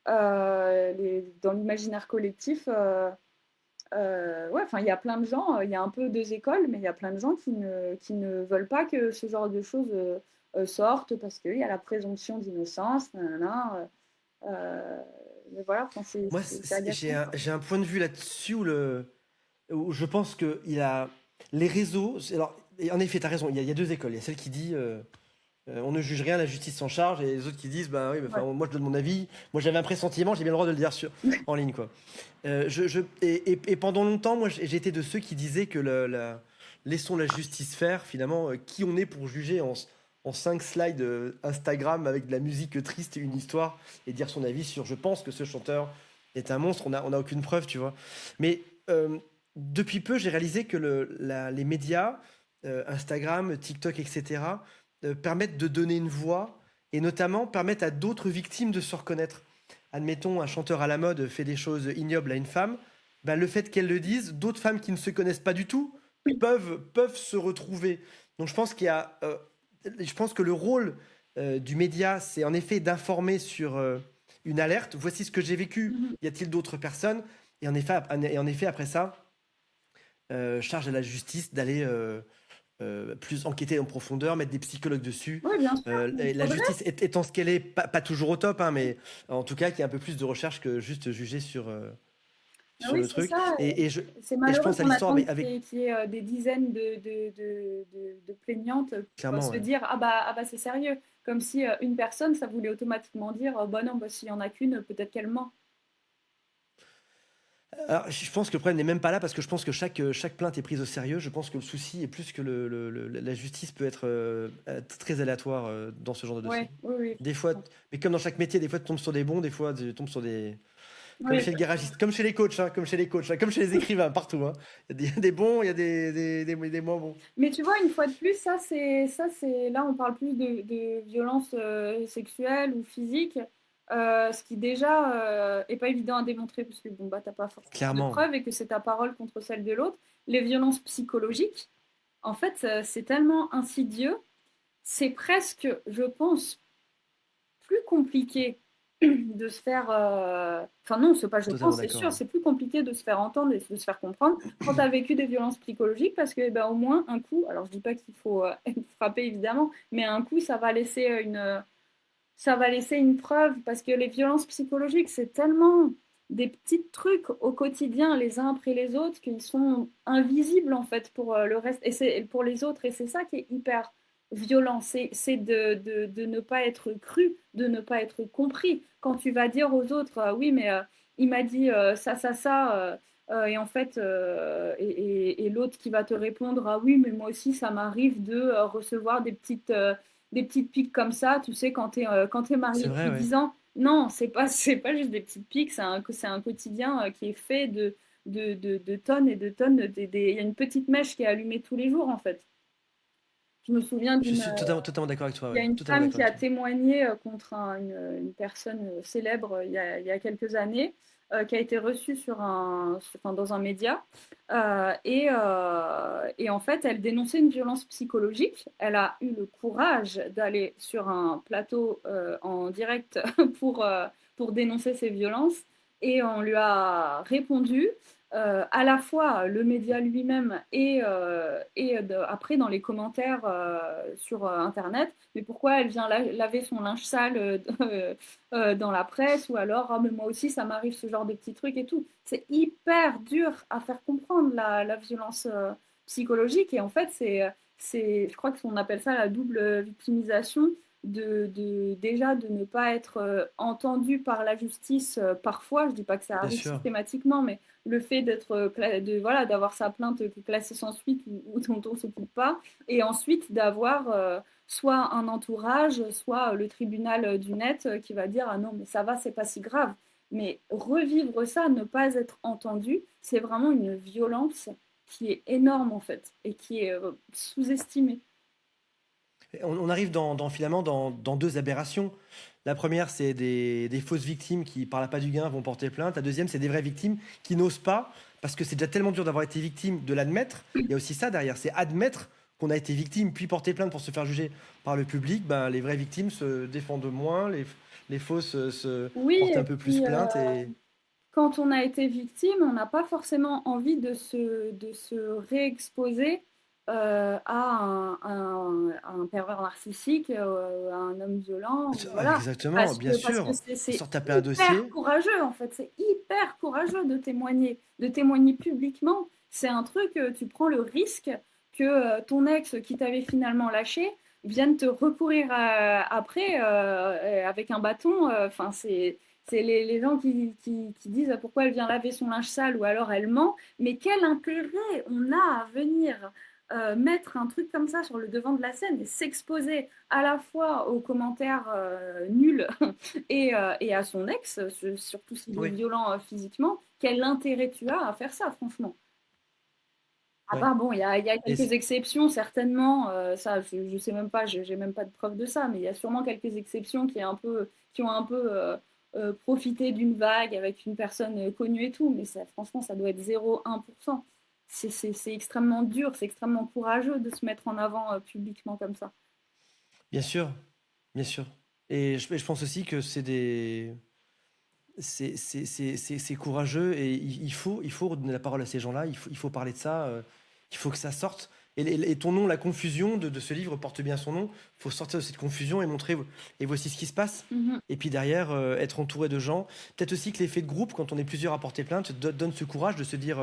dans l'imaginaire collectif. Ouais, enfin, il y a plein de gens, il y a un peu deux écoles, mais il y a plein de gens qui ne veulent pas que ce genre de choses sortent parce qu'il y a la présomption d'innocence, nanana, mais voilà, enfin, Moi, c'est agaçant, quoi. j'ai un point de vue là-dessus où je pense que les réseaux. Alors, et en effet, tu as raison, il y a deux écoles. Il y a celle qui dit on ne juge rien, la justice s'en charge, et les autres qui disent bah oui, mais, enfin, Ouais. moi je donne mon avis, moi j'avais un pressentiment, j'ai bien le droit de le dire en ligne, quoi. Et pendant longtemps, moi j'étais de ceux qui disaient que laissons la justice faire, finalement, qui on est pour juger en 5 slides Instagram avec de la musique triste et une histoire et dire son avis sur je pense que ce chanteur est un monstre, on a aucune preuve, tu vois. Mais depuis peu, j'ai réalisé que les médias, Instagram, TikTok, etc., permettent de donner une voix et notamment permettent à d'autres victimes de se reconnaître. Admettons, un chanteur à la mode fait des choses ignobles à une femme, ben, le fait qu'elle le dise, d'autres femmes qui ne se connaissent pas du tout Oui. peuvent se retrouver. Donc je pense je pense que le rôle du média, c'est en effet d'informer sur une alerte. Voici ce que j'ai vécu. Mhm. Y a-t-il d'autres personnes? Et en effet, après ça, charge à la justice d'aller plus enquêter en profondeur, mettre des psychologues dessus. Ouais, bien sûr, il Et la faudrait. justice étant ce qu'elle est, pas toujours au top, hein, mais en tout cas, qu'il y ait un peu plus de recherche que juste juger Ah sur oui, le c'est truc. ça. Et C'est je malheureux pense à qu'on l'histoire attende avec qu'il y ait des dizaines de plaignantes pour clairement, se ouais. dire ah bah c'est sérieux. Comme si une personne, ça voulait automatiquement dire bah non, bah, s'il y en a qu'une, peut-être qu'elle ment. Alors, je pense que le problème n'est même pas là parce que je pense que chaque plainte est prise au sérieux. Je pense que le souci est plus que la justice peut être très aléatoire dans ce genre de dossier. Ouais, oui, oui, Des fois, effectivement. mais comme dans chaque métier, des fois tu tombes sur des bons, des fois tu tombes sur des. Comme Oui, chez le garagiste, comme chez les coachs, hein, comme chez les écrivains, partout, hein. Il y a des bons, il y a des moins bons. mais tu vois, une fois de plus, là, on parle plus de violences sexuelles ou physiques, ce qui déjà est pas évident à démontrer parce que bon bah t'as pas forcément de Clairement, preuves et que c'est ta parole contre celle de l'autre. Les violences psychologiques, en fait, c'est tellement insidieux, c'est presque, je pense, plus compliqué de se faire. Enfin, non, c'est pas je totalement pense, c'est d'accord, sûr, ouais. c'est plus compliqué de se faire entendre et de se faire comprendre quand tu as vécu des violences psychologiques parce que, eh ben, au moins, un coup, alors je dis pas qu'il faut être frappé évidemment, mais un coup, ça va laisser une preuve parce que les violences psychologiques, c'est tellement des petits trucs au quotidien les uns après les autres qu'ils sont invisibles en fait pour le reste et c'est pour les autres et c'est ça qui est hyper violent, c'est de ne pas être cru, de ne pas être compris. Quand tu vas dire aux autres, oui mais il m'a dit et en fait, et l'autre qui va te répondre, ah oui, mais moi aussi, ça m'arrive de recevoir des petites piques comme ça, tu sais, quand t'es marié C'est vrai, depuis ouais. 10 ans. Non, c'est pas juste des petites piques, c'est un quotidien qui est fait de tonnes et de tonnes. Il y a une petite mèche qui est allumée tous les jours, en fait. Je me souviens Je d'une. suis totalement d'accord avec toi, Il y a ouais. une Totalement femme d'accord qui avec a toi. témoigné contre une personne célèbre il y a quelques années, qui a été reçue enfin, dans un média. Et en fait, elle dénonçait une violence psychologique. Elle a eu le courage d'aller sur un plateau en direct pour dénoncer ces violences. Et on lui a répondu à la fois le média lui-même après dans les commentaires sur Internet, mais pourquoi elle vient laver son linge sale dans la presse ou alors ah, mais moi aussi ça m'arrive ce genre de petits trucs et tout. C'est hyper dur à faire comprendre la violence psychologique et en fait je crois qu'on appelle ça la double victimisation déjà de ne pas être entendu par la justice parfois, je dis pas que ça Bien arrive sûr. systématiquement, mais le fait voilà, d'avoir sa plainte classée sans suite ou dont on ne s'occupe pas, et ensuite d'avoir soit un entourage, soit le tribunal du net qui va dire ah non mais ça va, c'est pas si grave. Mais revivre ça, ne pas être entendu, c'est vraiment une violence qui est énorme en fait et qui est sous-estimée. On arrive finalement dans deux aberrations. La première, c'est des fausses victimes qui, par la pas du gain, vont porter plainte. La deuxième, c'est des vraies victimes qui n'osent pas parce que c'est déjà tellement dur d'avoir été victime, de l'admettre. Il y a aussi ça derrière, c'est admettre qu'on a été victime, puis porter plainte pour se faire juger par le public. Ben, les vraies victimes se défendent moins, les fausses se Oui, portent un et peu plus puis plainte. Et quand on a été victime, on n'a pas forcément envie de se réexposer à un pervers narcissique, à un homme violent, ou voilà. exactement, bien Parce que sûr, c'est sans taper un hyper dossier. courageux, en fait. C'est hyper courageux de témoigner publiquement. C'est un truc, tu prends le risque que ton ex qui t'avait finalement lâché vienne te recourir après avec un bâton. Enfin, c'est les gens qui disent pourquoi elle vient laver son linge sale ou alors elle ment. Mais quel intérêt on a à venir mettre un truc comme ça sur le devant de la scène et s'exposer à la fois aux commentaires nuls et à son ex, surtout s'il est Oui, violent physiquement. Quel intérêt tu as à faire ça, franchement? À oui. part, bon, il y a Et quelques exceptions, certainement. Ça, je sais même pas, j'ai même pas de preuve de ça, mais il y a sûrement quelques exceptions qui ont un peu profité d'une vague avec une personne connue et tout. Mais ça, franchement, ça doit être 0,1%. C'est extrêmement dur, c'est extrêmement courageux de se mettre en avant publiquement comme ça. bien sûr, bien sûr. Et je pense aussi que c'est courageux et il faut donner la parole à ces gens-là, il faut parler de ça, il faut que ça sorte. Et ton nom, la confusion de ce livre porte bien son nom. Il faut sortir de cette confusion et montrer, et voici ce qui se passe. Mhm. Et puis derrière, être entouré de gens. Peut-être aussi que l'effet de groupe, quand on est plusieurs à porter plainte, donne ce courage de se dire,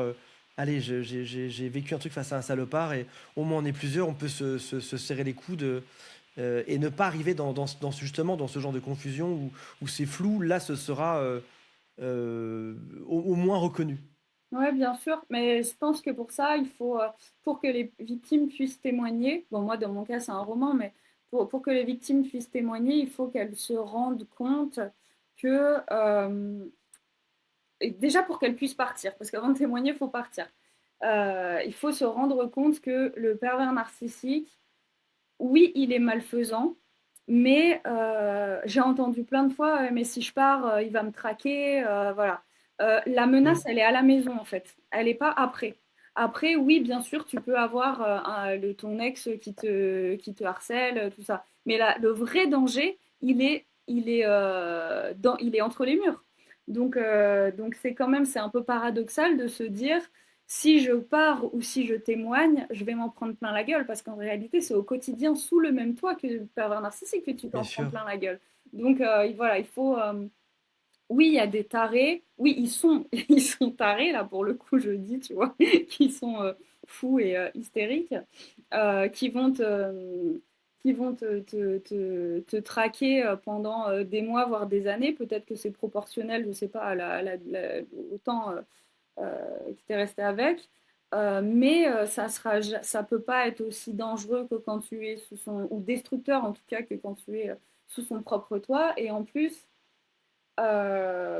allez, j'ai vécu un truc face à un salopard et au moins on est plusieurs, on peut se serrer les coudes. Et ne pas arriver justement dans ce genre de confusion où c'est flou, là ce sera au moins reconnu. Ouais, bien sûr, mais je pense que pour ça, pour que les victimes puissent témoigner, bon, moi, dans mon cas, c'est un roman, mais pour que les victimes puissent témoigner, il faut qu'elles se rendent compte que, et déjà pour qu'elles puissent partir, parce qu'avant de témoigner, il faut partir. Il faut se rendre compte que le pervers narcissique, oui, il est malfaisant, mais j'ai entendu plein de fois, mais si je pars, il va me traquer, voilà. La Mm. menace, elle est à la maison, en fait. Elle n'est pas après. Après, oui, bien sûr, tu peux avoir ton ex qui te harcèle, tout ça. Mais là, le vrai danger, il est entre les murs. Donc c'est quand même, c'est un peu paradoxal de se dire, si je pars ou si je témoigne, je vais m'en prendre plein la gueule parce qu'en réalité, c'est au quotidien, sous le même toit que le pervers narcissique que tu Bien t'en prends sûr. plein la gueule. Donc voilà, il faut. Oui, il y a des tarés. Oui, ils sont tarés, là, pour le coup, je dis, tu vois, qui sont fous et hystériques, qui vont te traquer pendant des mois, voire des années. Peut-être que c'est proportionnel, je ne sais pas, au temps qui t'est resté avec. Mais ça peut pas être aussi dangereux que quand tu es sous son, ou destructeur en tout cas que quand tu es sous son propre toit. Et en plus,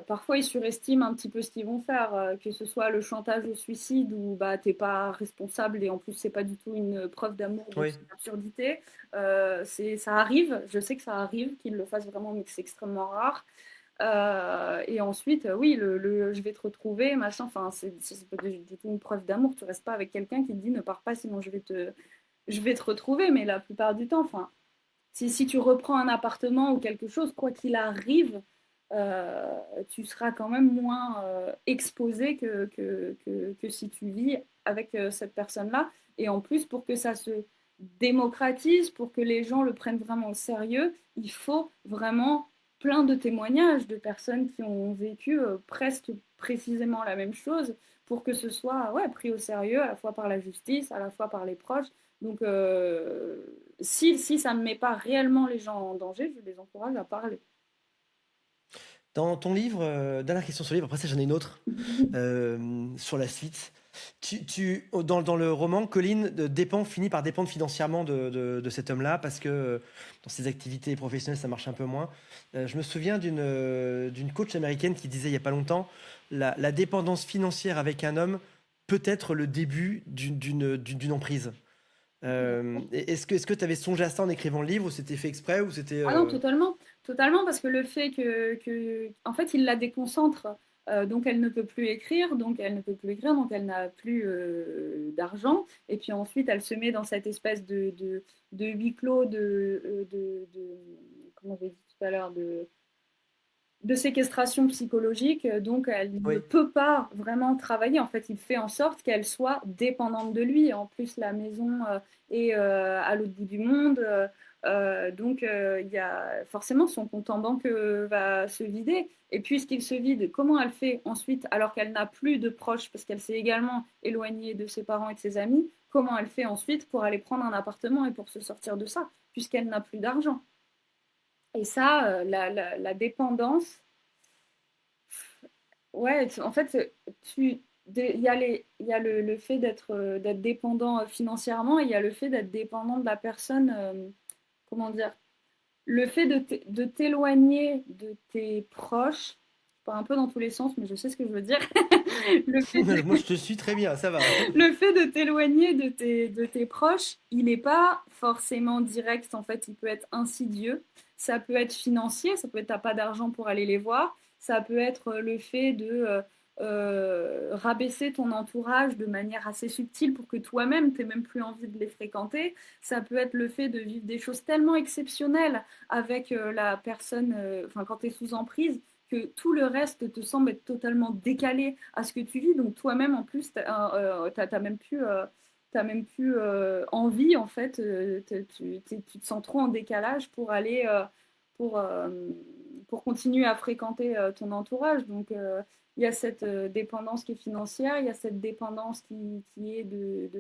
parfois ils surestiment un petit peu ce qu'ils vont faire, que ce soit le chantage au suicide où bah t'es pas responsable et en plus c'est pas du tout une preuve d'amour donc Oui, c'est une absurdité. Ça arrive, je sais que ça arrive qu'ils le fassent vraiment mais que c'est extrêmement rare. Et ensuite, oui, je vais te retrouver, machin, enfin, c'est pas du tout une preuve d'amour. Tu restes pas avec quelqu'un qui te dit ne pars pas, sinon je vais te retrouver. Mais la plupart du temps, enfin, si tu reprends un appartement ou quelque chose, quoi qu'il arrive, tu seras quand même moins exposé que si tu vis avec cette personne-là. Et en plus, pour que ça se démocratise, pour que les gens le prennent vraiment au sérieux, il faut vraiment plein de témoignages de personnes qui ont vécu presque précisément la même chose pour que ce soit ouais, pris au sérieux à la fois par la justice, à la fois par les proches. Donc, si ça ne met pas réellement les gens en danger, je les encourage à parler. dans ton livre, dernière question sur le livre, après ça j'en ai une autre sur la suite. Dans le roman, Colline finit par dépendre financièrement de cet homme-là parce que dans ses activités professionnelles ça marche un peu moins. Je me souviens d'une coach américaine qui disait il n'y a pas longtemps, la dépendance financière avec un homme peut être le début d'une emprise. Est-ce que tu avais songé à ça en écrivant le livre ou c'était fait exprès ou c'était Ah non, totalement. Totalement, parce que le fait en fait, il la déconcentre. Donc elle ne peut plus écrire, donc elle ne peut plus écrire, donc elle n'a plus d'argent. Et puis ensuite, elle se met dans cette espèce de huis clos, comment j'ai dit tout à l'heure, de séquestration psychologique, donc elle ne Oui. peut pas vraiment travailler. En fait, il fait en sorte qu'elle soit dépendante de lui. En plus, la maison est à l'autre bout du monde, donc il y a forcément son compte en banque va se vider. Et puisqu'il se vide, comment elle fait ensuite, alors qu'elle n'a plus de proches, parce qu'elle s'est également éloignée de ses parents et de ses amis, comment elle fait ensuite pour aller prendre un appartement et pour se sortir de ça, puisqu'elle n'a plus d'argent? Et ça, la dépendance, ouais, en fait, il y a, il y a le fait d'être dépendant financièrement et il y a le fait d'être dépendant de la personne, comment dire, le fait de t'éloigner de tes proches, je pars un peu dans tous les sens, mais je sais ce que je veux dire. Le fait Moi, je te suis très bien, ça va. le fait de t'éloigner de tes proches, il n'est pas forcément direct, en fait, il peut être insidieux. Ça peut être financier, ça peut être t'as pas d'argent pour aller les voir, ça peut être le fait de rabaisser ton entourage de manière assez subtile pour que toi-même, tu n'aies même plus envie de les fréquenter. Ça peut être le fait de vivre des choses tellement exceptionnelles avec la personne, enfin quand tu es sous emprise, que tout le reste te semble être totalement décalé à ce que tu vis. Donc toi-même, en plus, t'as même plus envie, en fait, tu te sens trop en décalage pour aller, pour, euh, pour continuer à fréquenter ton entourage. Donc il y a cette dépendance qui est financière, il y a cette dépendance qui est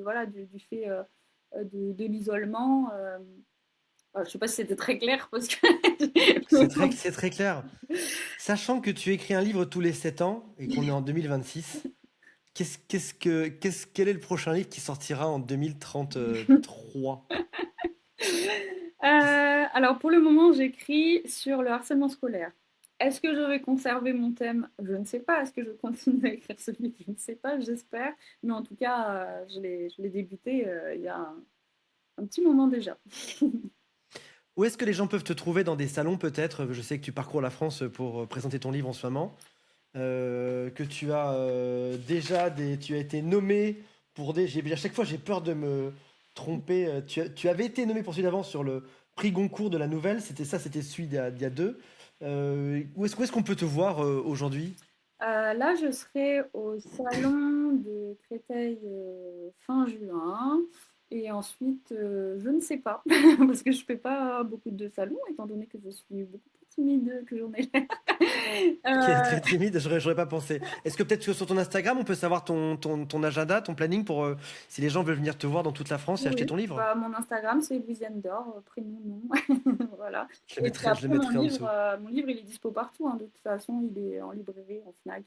voilà, du fait de l'isolement. Je ne sais pas si c'était très clair parce que C'est très clair. Sachant que tu écris un livre tous les 7 ans et qu'on est en 2026, quel est le prochain livre qui sortira en 2033? Alors pour le moment, j'écris sur le harcèlement scolaire. Est-ce que je vais conserver mon thème? Je ne sais pas. Est-ce que je continue à écrire ce livre? Je ne sais pas, j'espère. Mais en tout cas, je l'ai débuté il y a un petit moment déjà. Où est-ce que les gens peuvent te trouver dans des salons peut-être? Je sais que tu parcours la France pour présenter ton livre en ce moment. Que tu as tu as été nommé pour à chaque fois j'ai peur de me tromper. Tu avais été nommé pour celui d'avant sur le prix Goncourt de la nouvelle. C'était celui d'il y a deux. Où est-ce qu'on peut te voir aujourd'hui? Là, je serai au salon de Créteil fin juin. Et ensuite, je ne sais pas, parce que je ne fais pas beaucoup de salons, étant donné que je suis beaucoup plus timide que j'en ai l'air. Qui est Euh, très timide, j'aurais pas pensé. Est-ce que peut-être que sur ton Instagram, on peut savoir ton agenda, ton planning pour si les gens veulent venir te voir dans toute la France et acheter oui, ton livre? bah, mon Instagram, c'est Louisiane d'Or, prénom, nom. Voilà. Et puis Je le après, mettrai en dessous. mon livre, il est dispo partout, hein. De toute façon, il est en librairie, en Fnac.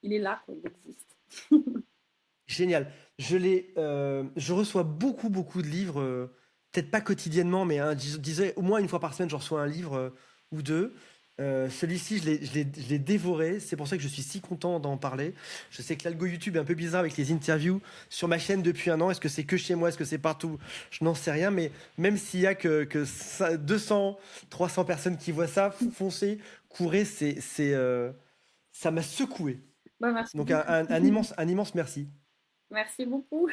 Il est là, quoi, il existe. Génial. Je reçois beaucoup de livres, peut-être pas quotidiennement, mais hein, disais au moins une fois par semaine, je reçois un livre ou deux. Celui-ci, je l'ai dévoré. C'est pour ça que je suis si content d'en parler. Je sais que l'algo YouTube est un peu bizarre avec les interviews sur ma chaîne depuis un an. Est-ce que c'est que chez moi? Est-ce que c'est partout? Je n'en sais rien. Mais même s'il y a que 200, 300 personnes qui voient ça, foncez, courez. Ça m'a secoué. Bah, merci Donc beaucoup. un immense merci. Merci beaucoup.